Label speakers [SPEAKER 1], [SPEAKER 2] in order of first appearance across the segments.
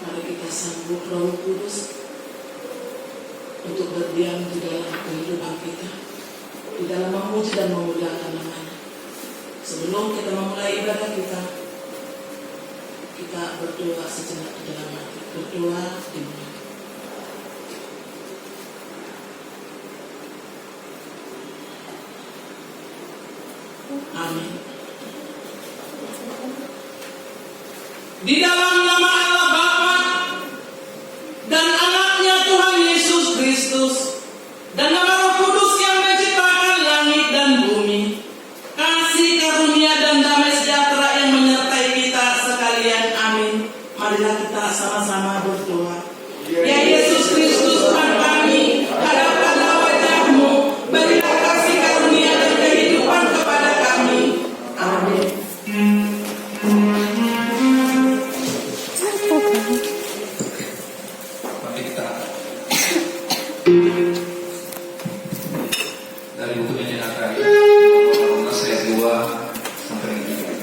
[SPEAKER 1] Mari kita sambut Roh Kudus untuk berdiam di dalam kehidupan kita, di dalam memuji dan memuliakan nama-Nya. Sebelum kita memulai ibadah kita berdoa sejenak di dalam hati, berdoa dimulai. Amin. Di dalam nama Allah Bapa dan Anaknya Tuhan Yesus Kristus dan nama Roh Kudus yang menciptakan langit dan bumi, kasih karunia dan damai sejahtera yang menyertai kita sekalian. Amin. Marilah kita sama-sama berdoa. Ya Yesus Kristus Tuhan kami, hadapkanlah wajah-Mu, berilah kasih karunia dan kehidupan kepada kami. Amin.
[SPEAKER 2] Mari kita dari buku Nyanyian Akari ayat 2 sampai 3.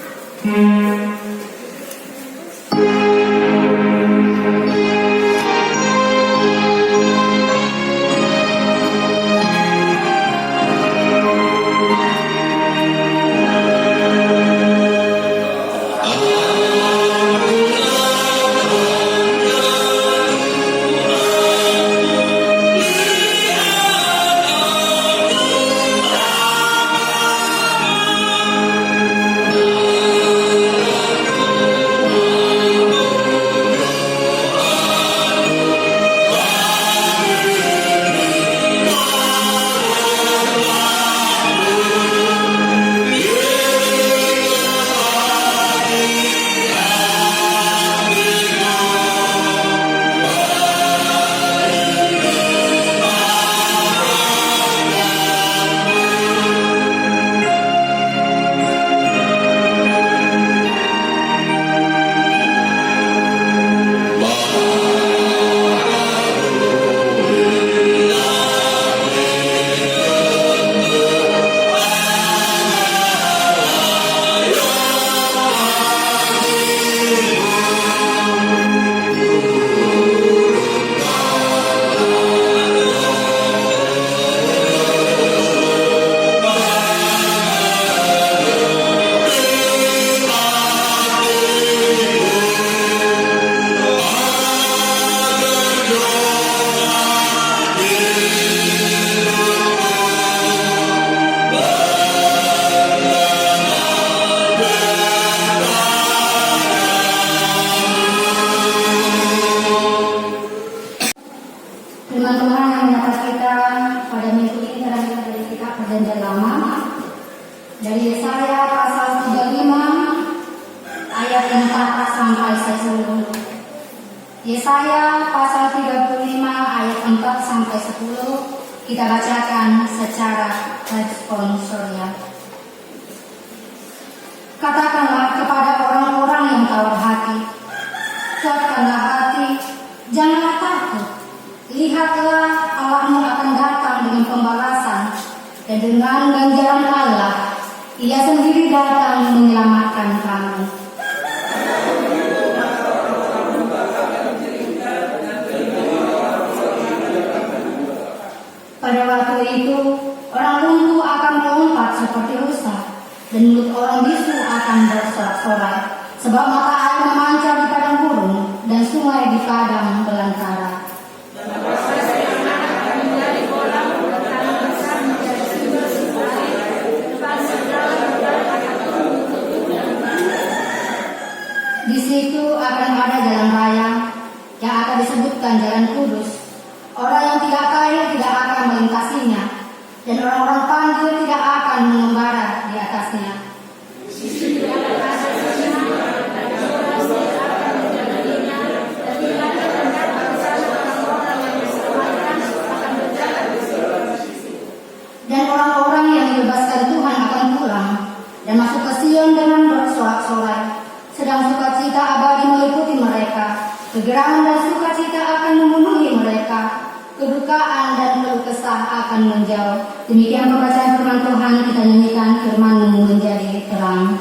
[SPEAKER 3] Dari Yesaya pasal 35 ayat 4 sampai 10. Yesaya pasal 35 ayat 4 sampai 10 kita bacakan secara responsorial. Katakanlah kepada orang-orang yang tawar hati, kuatkanlah hati, janganlah takut. Lihatlah, Allahmu akan datang dengan pembalasan, dan dengan ganjaran Allah Ia sendiri datang menyelamatkan kamu. Pada waktu itu, orang lumpuh akan melompat seperti rusa, dan mulut orang bisu akan bersorak-sorai, sebab mata air memancar di padang gurun, dan sungai di padang belantara. Di situ akan ada jalan raya yang akan disebutkan jalan kudus. Orang yang tidak kaya tidak akan melintasinya, dan orang-orang pandai tidak akan mengembara di atasnya. Dan orang-orang yang dibebaskan Tuhan akan pulang dan masuk ke Sion dengan bersorak-sorai. Sedang sukacita abadi meliputi mereka, kegerangan dan sukacita akan memenuhi mereka, kedukaan dan keluh kesah akan menjauh. Demikian pembacaan firman Tuhan, kita nyanyikan firman-Mu menjadi terang.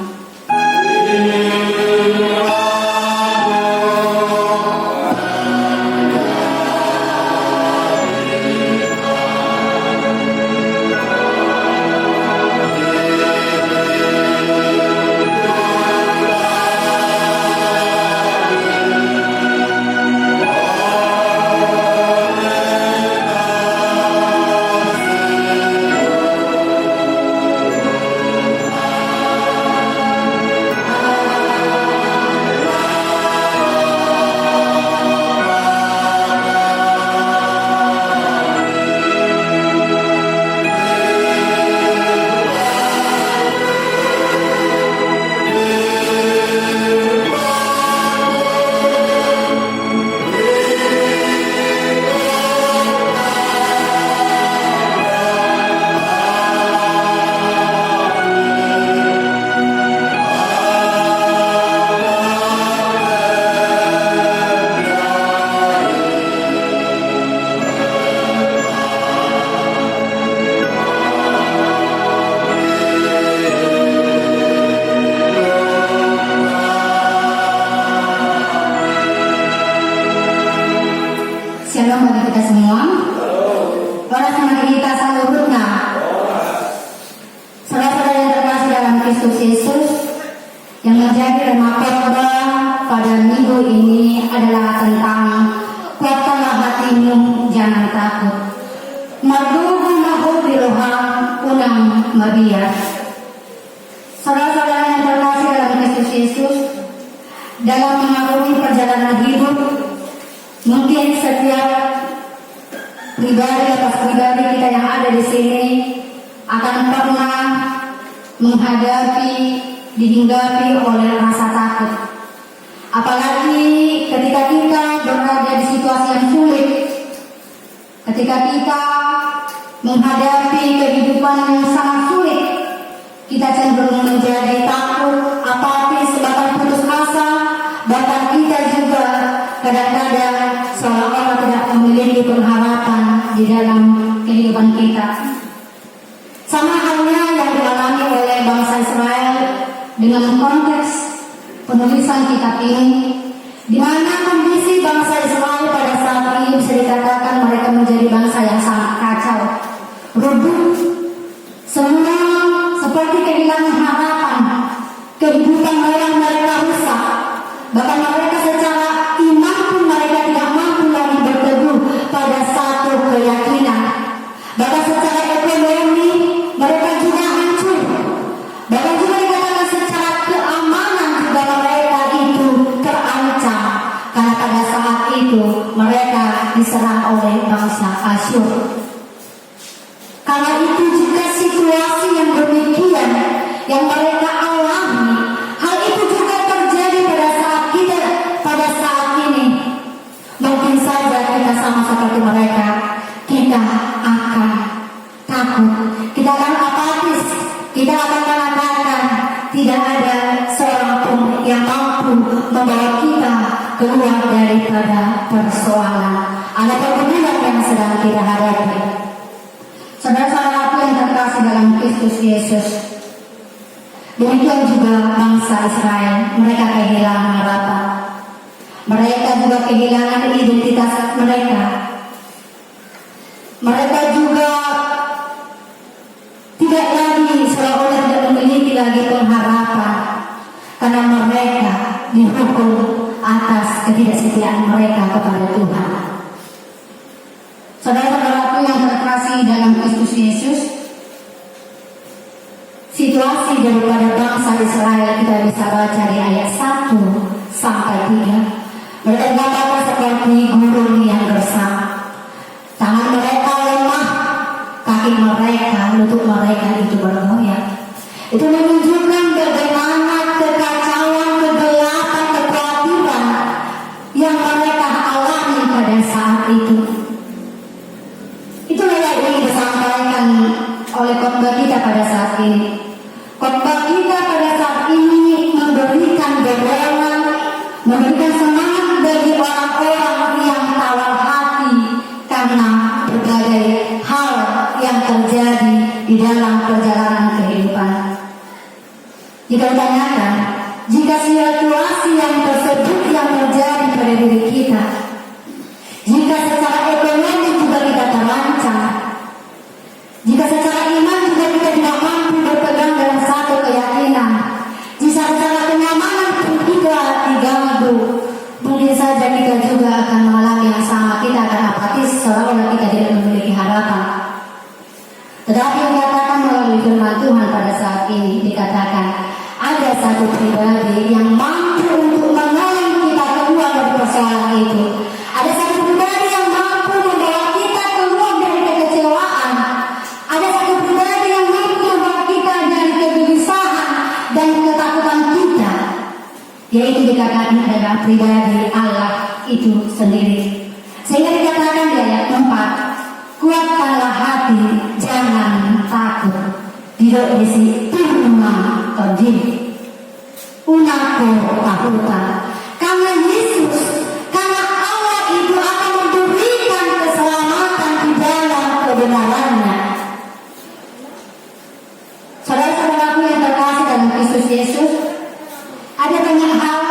[SPEAKER 3] menjadi tema khotbah pada minggu ini adalah tentang kuatkanlah hatimu, jangan takut. Maduhu nahu biroham unang Maria. Saudara-saudara yang terkasih dalam Kristus Yesus, dalam mengarungi perjalanan hidup, mungkin setiap pribadi atas pribadi kita yang ada di sini akan pernah menghadapi, dihinggapi oleh rasa takut. Apalagi ketika kita berada di situasi yang sulit, ketika kita menghadapi kehidupan yang sangat sulit, kita cenderung menjadi takut, apatis, bahkan putus asa. Bahkan kita juga kadang-kadang seolah-olah tidak memiliki pengharapan di dalam kehidupan kita. Sama halnya yang dialami oleh bangsa Israel dengan konteks penulisan kitab ini, di mana kondisi bangsa Israel pada saat ini bisa dikatakan mereka menjadi bangsa yang sangat kacau, rubuh, semua seperti kehilangan harapan, kehidupan mereka rusak, bahkan mereka secara iman pun mereka tidak mampu lagi berteguh pada satu keyakinan, bahkan secara ekonomi mereka juga hancur, bahkan juga dikatakan secara keamanan juga mereka itu terancam, karena pada saat itu mereka diserang oleh bangsa Asyur. Karena itu juga situasi yang demikian yang mereka alami, hal itu juga terjadi pada saat ini. Mungkin saja kita sama seperti mereka, kita akan takut, kita akan apatis, kita akan mengatakan tidak ada seorang pun yang mampu membawa kita keluar daripada persoalan ada pergumulan yang sedang kita hadapi. Saudara-saudaraku yang terkasih dalam Kristus Yesus, demikian juga bangsa Israel, mereka kehilangan harapan, mereka juga kehilangan identitas mereka, mereka juga tidak lagi seolah-olah tidak memiliki lagi pengharapan, karena mereka dihukum atas ketidaksetiaan mereka kepada Tuhan. Saudara-saudaraku yang terkasih dalam Kristus Yesus, situasi daripada bangsa Israel kita bisa baca di ayat 1 sampai 3. Mereka gambarkan seperti gurun yang gersang, tangan mereka lemah, kaki mereka, lutut mereka itu bergoyang. Itu menunjukkan bagaimana kekacauan, kegelapan, kekhawatiran yang mereka alami pada saat itu. Itulah yang ingin disampaikan oleh khotbah kita pada saat ini. Khotbah kita pada saat ini memberikan dorongan, memberikan semangat bagi orang-orang yang tawar hati karena berbagai hal yang terjadi di dalam perjalanan kehidupan. Jika ditanyakan, jika situasi yang tersebut yang terjadi pada diri kita, jika secara ekonomi juga kita terancam, jika secara iman juga kita tidak mampu berpegang dalam satu keyakinan, jika secara kenyamanan pun kita diganggu, mungkin saja kita juga akan mengalami yang sama. Kita akan apatis seolah-olah kita tidak memiliki harapan. Tetapi yang dikatakan melalui firman Tuhan pada saat ini, dikatakan ada satu pribadi yang mampu untuk menolong kita keluar dari persoalan itu. Ada satu pribadi yang mampu membawa kita keluar dari kekecewaan. Ada satu pribadi yang mampu membawa kita dari kegelisahan dan ketakutan kita, yaitu dikatakan adalah pribadi Allah itu sendiri. Sehingga dikatakan di ayat 4, kuatkanlah hati, jangan takut. Tidak isi turma kondisi unako tahuta, karena Yesus, karena Allah itu akan memberikan keselamatan di dalam kebenarannya. Saudara-saudaraku yang terkasih dalam Kristus Yesus, ada banyak hal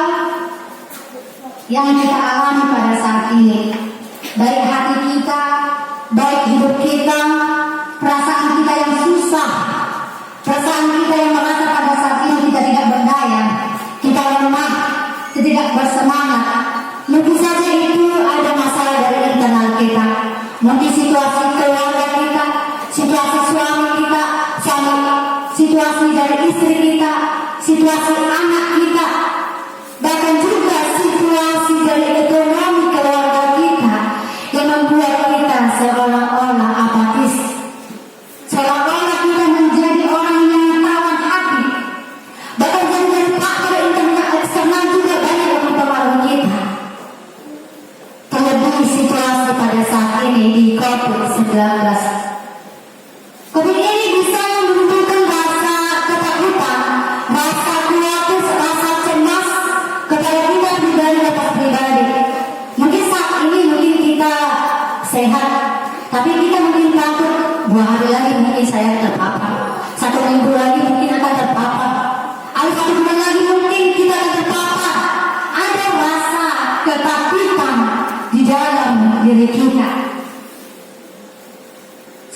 [SPEAKER 3] yang kita alami pada saat ini, baik hati kita, baik hidup kita, perasaan kita yang susah, perasaan kita yang merasa pada saat ini kita tidak berdaya, kita tidak bersemangat. Mungkin saja itu ada masalah dari internal kita. Mungkin situasi keluarga kita, situasi suami kita, situasi dari istri kita, situasi anak kita, bahkan juga situasi dari ekonomi keluarga kita yang membuat kita seolah-olah apatis, seolah-olah kita menjadi orang yang tawan hati. Bahkan dari faktor internal eksternal juga banyak yang mempengaruhi kita. Terlebih situasi pada saat ini di COVID-19. COVID ini bisa menimbulkan rasa ketakutan, rasa khawatir, rasa cemas kepada kita pribadi. Mungkin saat ini mungkin kita sehat, tapi kita mungkin takut 2 hari lagi mungkin saya terpapar, 1 minggu lagi mungkin akan terpapar, atau 1 bulan lagi mungkin kita akan terpapar. Ada rasa ketakutan di dalam diri kita.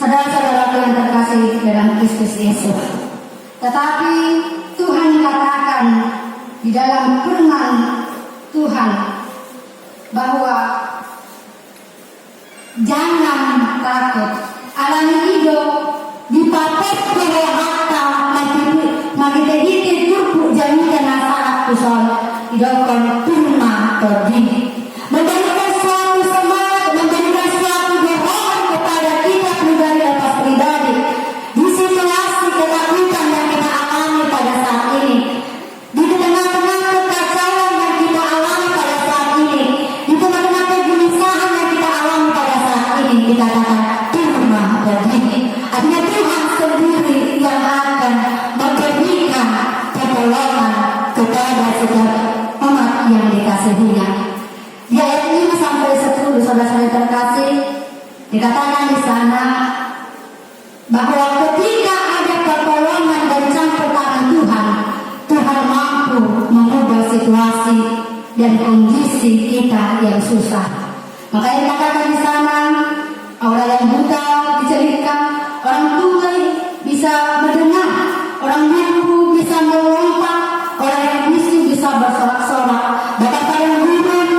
[SPEAKER 3] Saudara-saudara yang terkasih dalam Kristus Yesus, tetapi Tuhan katakan di dalam firman Tuhan bahwa jangan takut. Alami hidup dipakai oleh harta magitedite turpu jaminan nasa kusol idokon turma terdini. Memberikan suatu semangat, memberikan suatu dorongan kepada kita pribadi atas pribadi di situasi ketakutan yang kita alami pada saat ini, di tengah-tengah kekacauan yang kita alami pada saat ini, di tengah-tengah kegelisahan yang kita alami pada saat ini. Dikatakan firman berdiri, artinya Tuhan sendiri yang akan memberikan pertolongan kepada setiap umat yang dikasihinya. Di ayat 5 sampai 10, saudara-saudara terkasih, dikatakan di sana bahwa ketika ada pertolongan dan campur tangan Tuhan, Tuhan mampu mengubah situasi dan kondisi kita yang susah. Makanya dikatakan di sana, orang yang buta dicelitkan, orang tuli bisa mendengar, orang lumpuh bisa melompat, orang yang bisu bisa bersorak-sorak, bahkan padang gurun,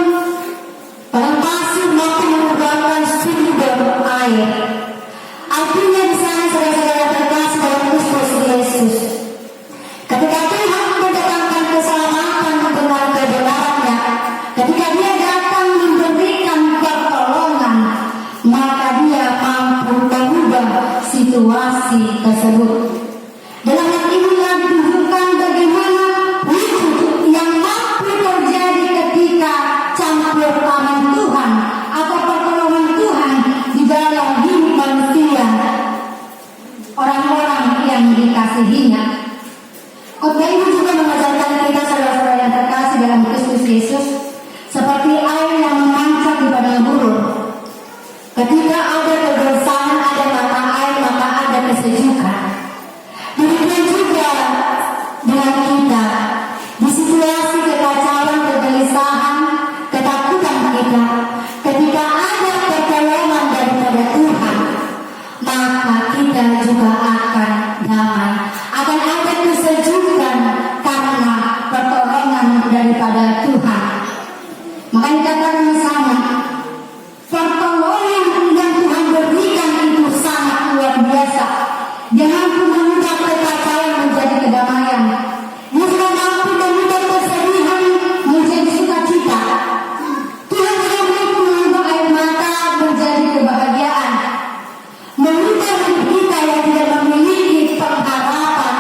[SPEAKER 3] padang pasir mampu mengeluarkan sumber air. Artinya di sana saudara-saudara terkasih dalam Kristus Yesus, ketika Tuhan mendatangkan keselamatan dengan kebenarannya, ketika Dia datang memberikan pertolongan, maka Dia mampu mengubah situasi tersebut. Dalam hal inilah ditunjukkan bagaimana wujud yang mampu terjadi ketika campur tangan Tuhan atau pertolongan Tuhan di dalam hidup manusia, orang-orang yang dikasihinya. Khotbah ini juga mengajarkan kita saudara-saudara yang terkasih dalam Kristus Yesus, seperti air yang memancar di padang gurun. Ketika ada kegelisahan, ada mata air, maka ada kesejukan. Demikian juga dengan kita di situasi kekacauan, kegelisahan, ketakutan kita. Ketika ada pertolongan daripada Tuhan, maka kita juga akan damai, akan ada kesejukan karena pertolongan daripada Tuhan. Maka dikatakan di sana, pertolongan yang Tuhan berikan itu sangat luar biasa. Dia mampu mengubah kekacauan menjadi kedamaian. Dia juga mampu mengubah kesedihan menjadi sukacita. Tuhan juga mampu mengubah air mata menjadi kebahagiaan, mengubah hidup kita yang tidak memiliki pengharapan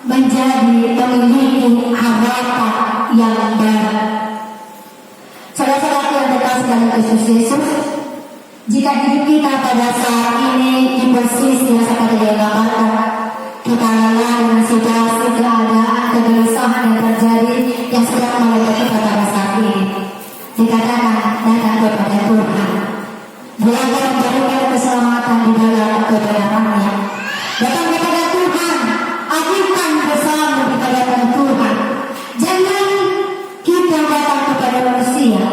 [SPEAKER 3] menjadi memiliki harapan yang baru. Saudara-saudara yang terkasih dalam Kristus Yesus, jika hidup kita pada saat ini di posisi yang seperti dia gambarkan, kita lelah dengan situasi, keadaan, kegelisahan yang terjadi yang sedang melanda kita pada saat ini, dikatakan datang kepada Tuhan. Dia akan memberikan keselamatan di dalam kebenarannya. Datang kepada Tuhan, ajukan bersama di hadapan Tuhan. Jangan kita datang kepada manusia.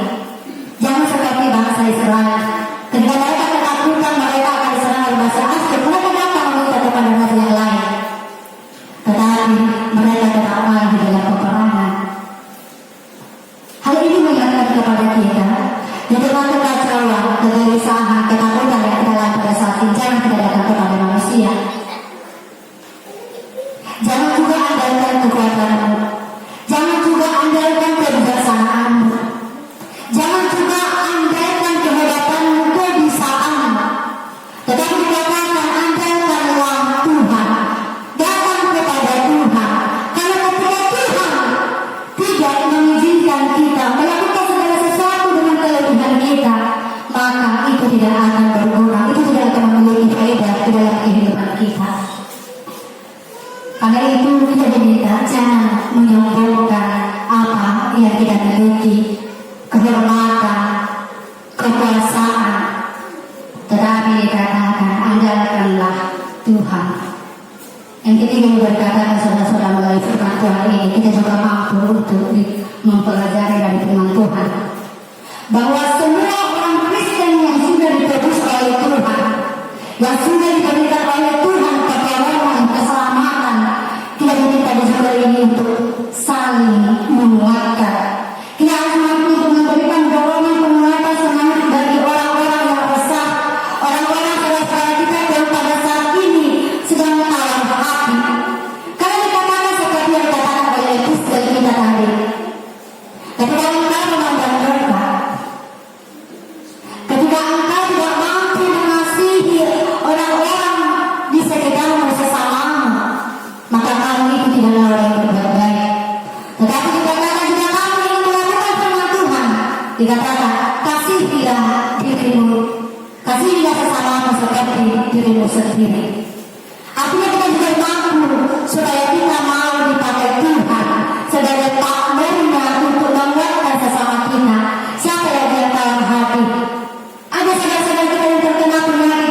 [SPEAKER 3] Jangan seperti bangsa Israel. Ketika mereka ketakutan, mereka akan diserang oleh bangsa asing. Mereka datang meminta kepada raja yang lain, tetapi mereka tetap kalah di dalam peperangan. kepada kita. Di tengah kekacauan, kegelisahan, ketakutan yang dalam pada saat ini, jangan kita datang kepada manusia. Jangan juga andalkan kekuatanmu. Jangan juga andalkan kebijaksanaanmu. Jangan juga andalkan kehebatanmu, kebisaanmu. Tetapi dikatakan andalkanlah Tuhan. Datang kepada Tuhan. Karena ketika Tuhan tidak mengizinkan kita melakukan segala sesuatu dengan kelebihan kita, maka itu tidak akan berguna, itu tidak akan memiliki faedah di dalam kehidupan kita. Karena itu kita diminta jangan menyombongkan apa yang kita miliki, kehormatan, kekuasaan, tetapi dikatakan andalkanlah Tuhan. Yang ketiga berkata saudara-saudara melalui firman Tuhan ini, kita juga mampu untuk mempelajari dari firman Tuhan bahwa semua orang Kristen yang sudah ditebus oleh Tuhan, yang sudah diberikan oleh Tuhan pertolongan, keselamatan, kita diminta di saudara ini untuk saling menguatkan. Kita harus mampu untuk memberikan dorongan penguatan semangat bagi orang-orang yang resah, orang-orang saudara-saudara kita yang pada saat ini sedang mengalami hati. Karena dikatakan seperti yang dikatakan oleh epistel kita tadi, ketika engkau memandang mereka, ketika engkau tidak mampu mengasihi orang-orang di sekitarmu sesamamu, maka kamu itu tidaklah orang yang berbuat baik. Tetapi dikatakan jika kamu ingin melakukan firman Tuhan, dikatakan kasihilah dirimu, kasihilah sesamamu seperti dirimu sendiri. Artinya kita juga mampu supaya kita mau dipakai Tuhan sebagai partnernya untuk menguatkan sesama kita. Siapa yang dia dalam hati? Ada saudara-saudara kita yang terkena penyakit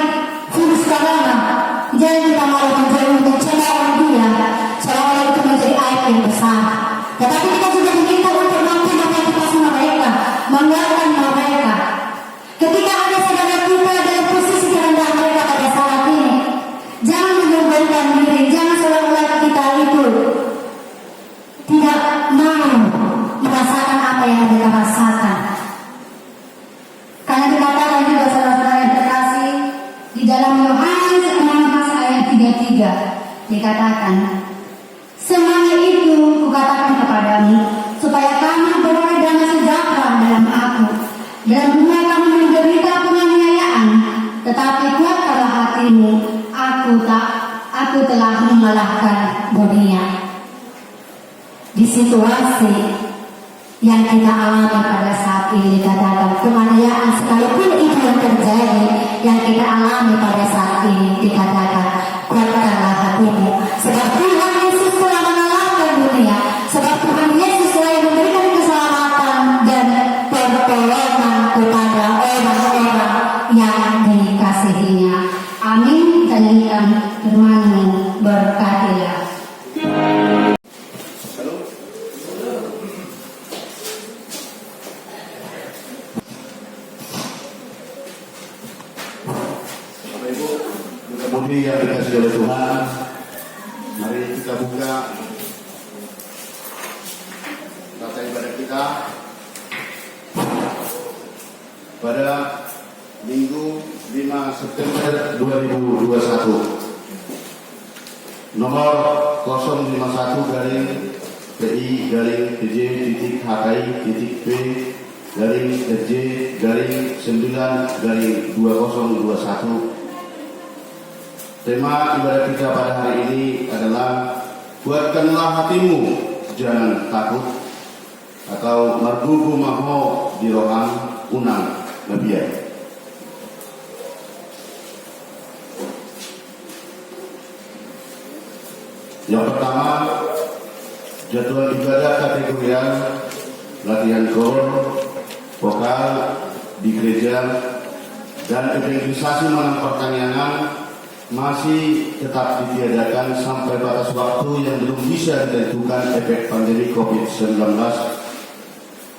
[SPEAKER 3] virus corona, jangan kita malah mencoba dia seolah-olah itu menjadi aib yang besar. Tetapi kita juga diminta untuk mampu memotivasi mereka, menguatkan mereka. Ketika ada saudara kita dalam posisi terendah mereka pada saat ini, jangan menyombongkan diri, jangan seolah-olah kita itu tidak mau merasakan apa yang mereka rasakan. Karena dikatakan juga saudara-saudara yang terkasih di dalam Yohanes 6 ayat 33 dikatakan, semuanya itu kukatakan kepadamu supaya kamu beroleh damai sejahtera dalam aku. Dalam dunia kamu menderita penganiayaan, tetapi kuatkanlah hatimu, aku telah mengalahkan dunia. Di situasi yang kita alami pada saat ini dikatakan penganiayaan, sekalipun itu yang terjadi yang kita alami pada saat ini dikatakan kuatkanlah hatimu, sebab Tuhan Yesus telah mengalahkan dunia, sebab Tuhan Yesus telah memberikan keselamatan dan pertolongan kepada orang-orang yang dikasihinya. Amin. Dan nyanyikan firman-Mu, berkatilah.
[SPEAKER 4] Mudah-mudahan yang dikasih oleh Tuhan, mari kita buka tata ibadah kita pada Minggu 5 September 2021, nomor 051-PI-PJ-HKI-P-FJ-9-2021. Tema ibadah kita pada hari ini adalah kuatkanlah hatimu, jangan takut, atau margubu maho di roham unang nabiya. Yang pertama, jadwal ibadah kategorial latihan kor, vokal di gereja, dan evangelisasi menang pertanyaan masih tetap ditiadakan sampai batas waktu yang belum bisa ditentukan efek pandemi COVID-19.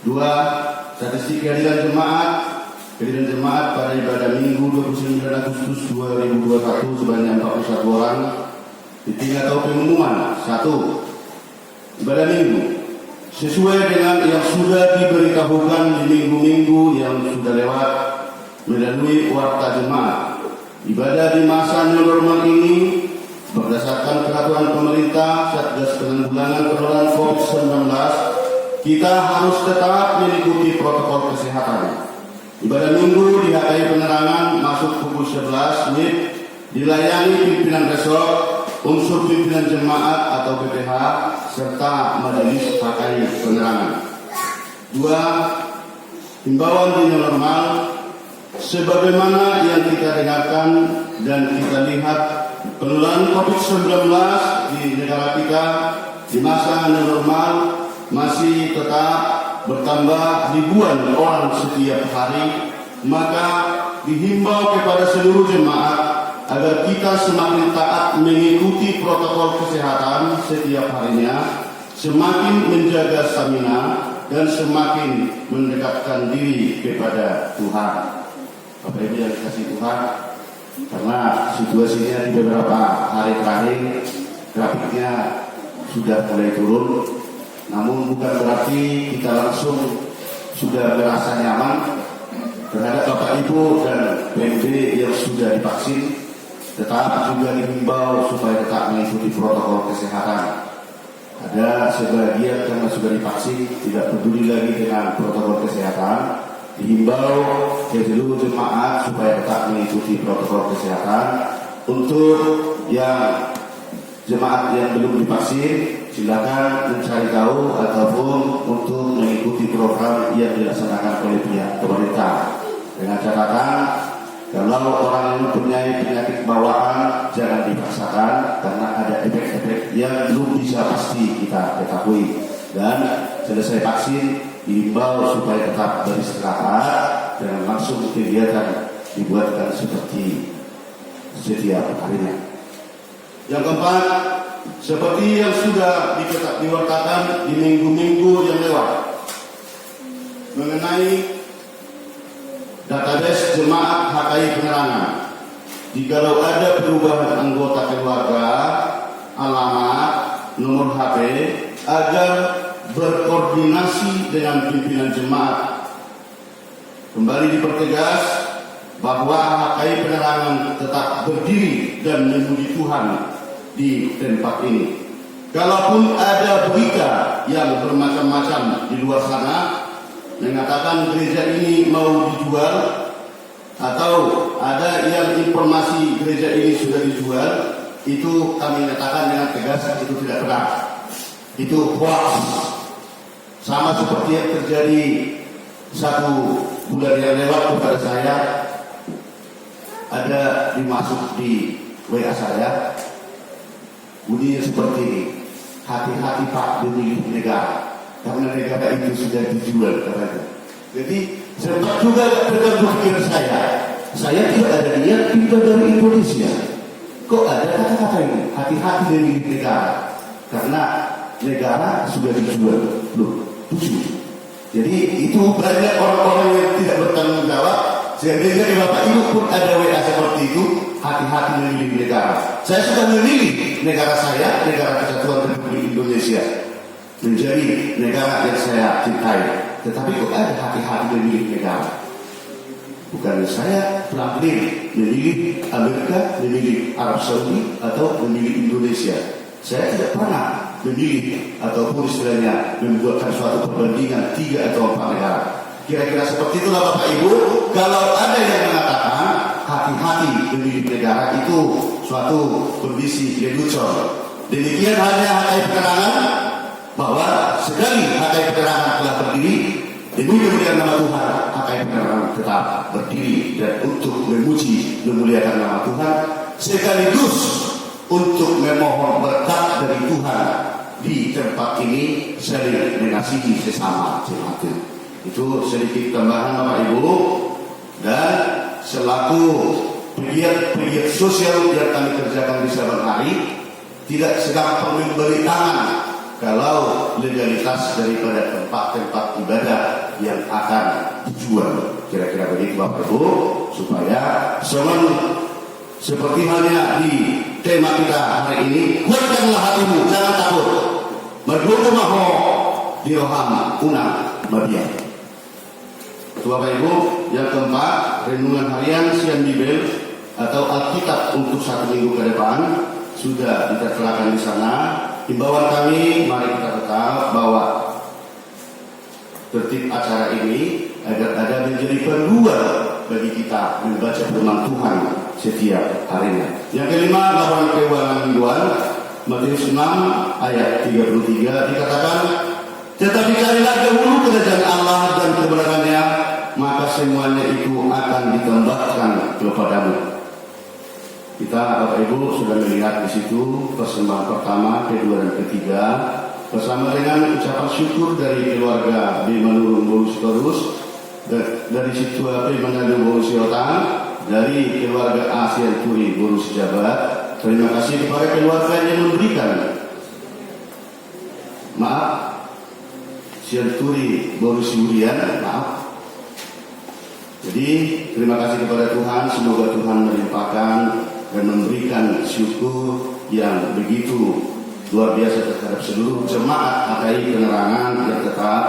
[SPEAKER 4] 2. Statistik kehadiran jemaat pada ibadah Minggu 29 Agustus 2021 sebanyak 41 orang. Ditinggal tahu pengumuman. 1. Ibadah Minggu sesuai dengan yang sudah diberitahukan di minggu-minggu yang sudah lewat melalui warta jemaat. Ibadah di masa new normal ini berdasarkan peraturan pemerintah Satgas Penanggulangan Penularan COVID-19, kita harus tetap mengikuti protokol kesehatan. Ibadah minggu di HKI Penerangan masuk pukul 11 WIB, dilayani pimpinan resort, unsur pimpinan jemaat atau BPH, serta majelis HKI Penerangan. 2. Himbauan di new normal sebagaimana yang kita dengarkan dan kita lihat, penularan COVID-19 di negara kita di masa new normal masih tetap bertambah ribuan orang setiap hari. Maka dihimbau kepada seluruh jemaat agar kita semakin taat mengikuti protokol kesehatan setiap harinya, semakin menjaga stamina dan semakin mendekatkan diri kepada Tuhan. Bapak Ibu yang dikasihi Tuhan, karena situasinya di beberapa hari terakhir grafiknya sudah mulai turun, namun bukan berarti kita langsung sudah merasa nyaman terhadap Bapak Ibu dan BNB yang sudah divaksin. Tetap juga dihimbau supaya tetap mengikuti protokol kesehatan. Ada sebagian karena sudah divaksin tidak peduli lagi dengan protokol kesehatan, dihimbau ke seluruh jemaat supaya tetap mengikuti protokol kesehatan. Untuk yang jemaat yang belum divaksin, silakan mencari tahu ataupun untuk mengikuti program yang dilaksanakan oleh pihak pemerintah. Dengan catatan, kalau orang yang mempunyai penyakit bawaan jangan dipaksakan karena ada efek-efek yang belum bisa pasti kita ketahui. Dan selesai vaksin diimbau supaya tetap beristirahat dan langsung kegiatan dibuatkan seperti setiap harinya. Yang keempat, seperti yang sudah diwartakan di minggu-minggu yang lewat mengenai database jemaat HKI Penerangan, jikalau ada perubahan anggota keluarga, alamat, nomor HP, agar berkoordinasi dengan pimpinan jemaat. Kembali dipertegas bahwa HKI Penerangan tetap berdiri dan memuji Tuhan di tempat ini. Kalaupun ada berita yang bermacam-macam di luar sana mengatakan gereja ini mau dijual, atau ada yang informasi gereja ini sudah dijual, itu kami nyatakan dengan tegas itu tidak benar. Itu hoax. Sama seperti yang terjadi 1 bulan yang lewat kepada saya, ada dimasuk di WA saya, bunyinya seperti ini: hati-hati Pak demi negara, karena negara itu sudah dijual katanya. Jadi sempat juga terganggu pikiran saya tidak ada niat pindah dari Indonesia, kok ada kata-kata ini hati-hati demi negara, karena negara sudah dijual. Loh, tujuh. Jadi itu banyak orang-orang yang tidak bertanggung jawab, sehingga di Bapak Ibu pun ada WA seperti itu, hati-hati memilih negara. Saya sudah memilih negara saya, negara Kesatuan Republik Indonesia, menjadi negara yang saya cintai. Tetapi kok ada hati-hati memilih negara? Bukan saya memilih Amerika, memilih Arab Saudi, atau memilih Indonesia. Saya tidak pernah memilih ataupun istilahnya membuatkan suatu perbandingan 3 atau 4 negara. Kira-kira seperti itulah Bapak Ibu. Kalau ada yang mengatakan hati-hati memilih negara, itu suatu kondisi lelucon. Demikian hanya HKI Penerangan, bahwa sekali HKI Penerangan telah berdiri, demi kemuliaan nama Tuhan, HKI Penerangan tetap berdiri dan untuk memuji memuliakan nama Tuhan, sekaligus untuk memohon berkat dari Tuhan di tempat ini, saling mengasihi sesama jemaat. Itu sedikit tambahan Bapak Ibu. Dan selaku pegiat sosial yang kami kerjakan di saban hari, tidak sedang memberi tangan kalau legalitas daripada tempat-tempat ibadah yang akan dijual. Kira-kira begitu Bapak Ibu, supaya seperti halnya di tema kita hari ini, kuatkanlah hatimu, jangan takut. Mergo maho dirham una Madia. Bapak Ibu, yang keempat, renungan harian Sian Bibel atau Alkitab untuk 1 minggu ke depan sudah diterterakan di sana. Himbauan kami, mari kita tetap bawa tertib acara ini agar ada menjadi panduan bagi kita membaca firman Tuhan setiap harinya. Yang kelima, laporan keuangan mingguan Matius 6 ayat 33 dikatakan, tetapi carilah dahulu kerajaan Allah dan kebenarannya, maka semuanya itu akan ditambahkan kepadamu. Kita Bapak Ibu sudah melihat di situ persembahan pertama, kedua dan ketiga bersama dengan ucapan syukur dari keluarga Bimanurung Borus Torus, dari Situa Bimanurung Borus Yotang, dari keluarga Asian Turi Borus Jabat. Terima kasih kepada keluarga yang memberikan. Maaf, Asian Turi Borus Yurian, maaf. Jadi terima kasih kepada Tuhan, semoga Tuhan melimpahkan dan memberikan syukur yang begitu luar biasa terhadap seluruh jemaat HKI Penerangan yang tetap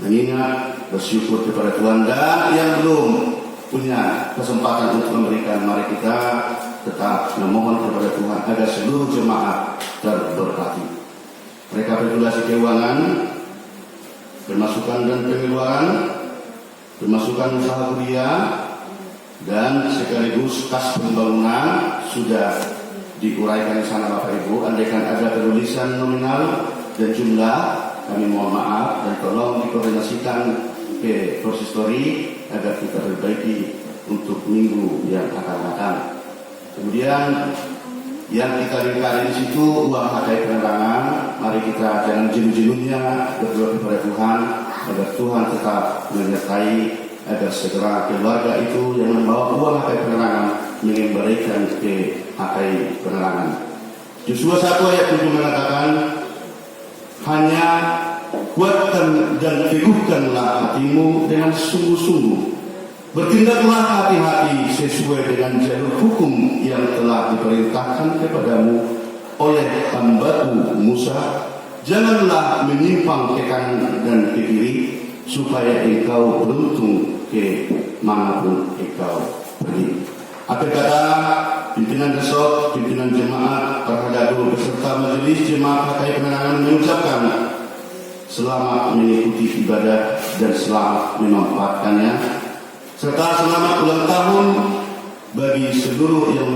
[SPEAKER 4] mengingat, bersyukur kepada Tuhan, dan yang belum punya kesempatan untuk memberikan, mari kita tetap memohon kepada Tuhan agar seluruh jemaat terberkati. Rekapitulasi keuangan, pemasukan dan pengeluaran, pemasukan usaha kuliah, dan sekaligus kas pembangunan sudah diuraikan di sana Bapak Ibu. Andaikan ada penulisan nominal dan jumlah, kami mohon maaf dan tolong dikoordinasikan ke konsistori agar kita perbaiki untuk minggu yang akan datang. Kemudian yang kita lingkari di situ uang HKI Penerangan, mari kita jangan jenuh-jenuhnya berdoa kepada Tuhan agar Tuhan tetap menyertai, agar segera keluarga itu yang membawa uang HKI Penerangan mengembalikan ke HKI Penerangan. Yosua 1 ayat 7 mengatakan, hanya kuatkan dan teguhkanlah hatimu dengan sungguh-sungguh. Bertindaklah hati-hati sesuai dengan jalur hukum yang telah diperintahkan kepadamu oleh hambaku Musa. Janganlah menyimpang ke kanan dan ke kiri, supaya engkau beruntung ke manapun engkau pergi. Apa kata pimpinan resort, pimpinan jemaat, Parhadadu beserta majelis jemaat HKI Penerangan mengucapkan selamat mengikuti ibadah dan selamat memanfaatkannya, serta selamat ulang tahun bagi seluruh yang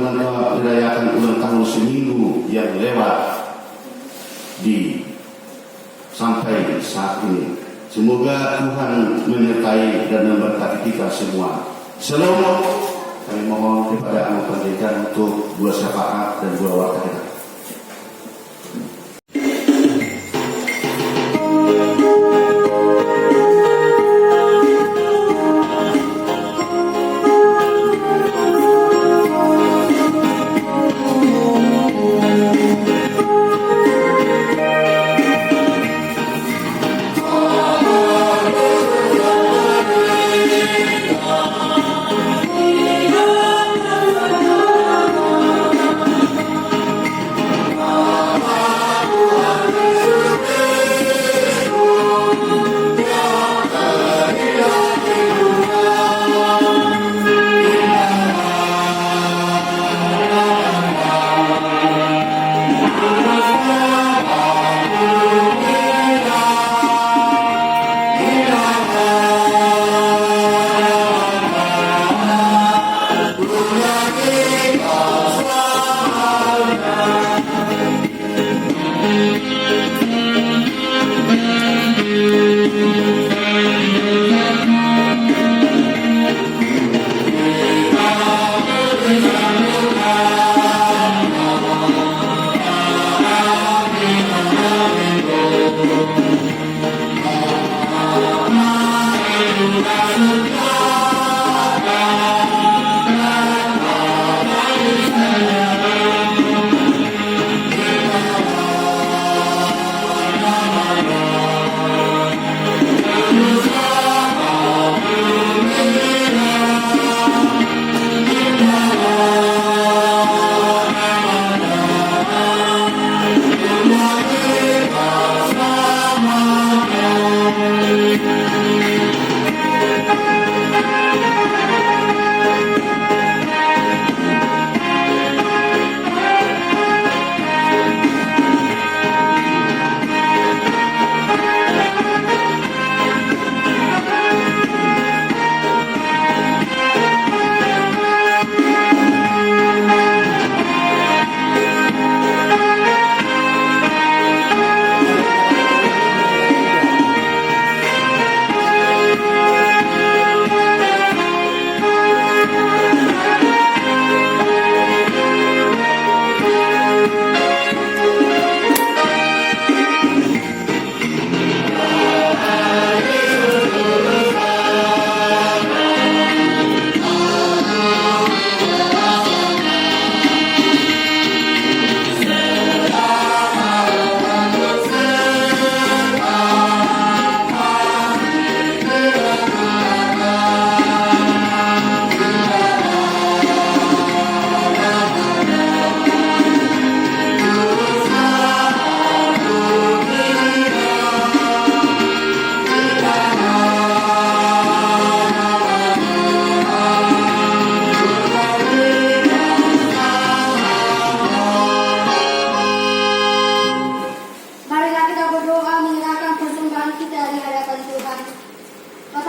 [SPEAKER 4] merayakan ulang tahun seminggu yang lewat di sampai saat ini. Semoga Tuhan menyertai dan memberkati kita semua. Shalom. Kami mohon kepada Anak Pendeta untuk 2 syafaat dan 2 warta kita.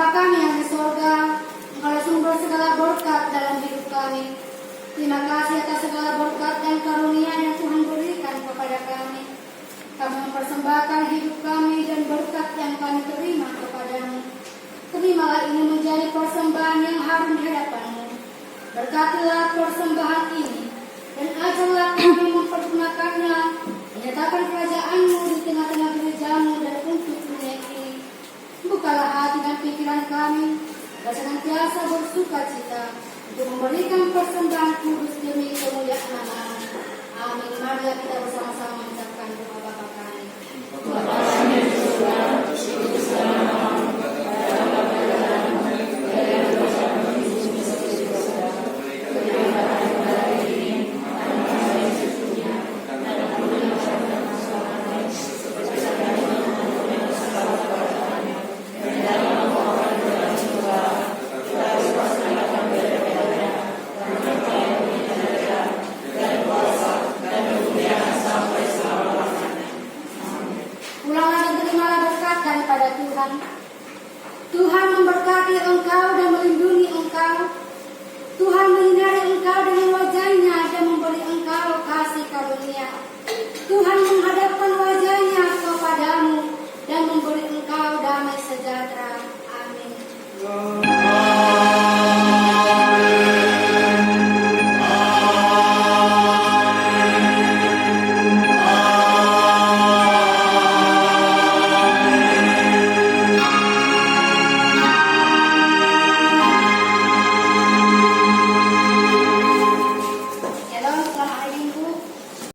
[SPEAKER 3] Bapa kami yang di sorga, Engkaulah sumber segala berkat dalam hidup kami. Terima kasih atas segala berkat dan karunia yang Tuhan berikan kepada kami. Kami mempersembahkan hidup kami dan berkat yang kami terima kepadamu. Terimalah ini menjadi persembahan yang harum di hadapan-Mu. Berkatilah persembahan ini, dan ajarlah kami mempergunakannya, menyatakan kerajaan-Mu di tengah-tengah gereja-Mu dan untuk dunia ini. Bukalah hati dan pikiran kami, agar senantiasa bersuka cita untuk memberikan persembahan kudus demi kemuliaan nama-Mu. Amin. Mari kita bersama-sama mengucapkan doa Bapa kami. Pulanglah dan terimalah berkat daripada Tuhan. Tuhan memberkati engkau dan melindungi engkau. Tuhan menyinari engkau dengan wajah-Nya dan memberi engkau kasih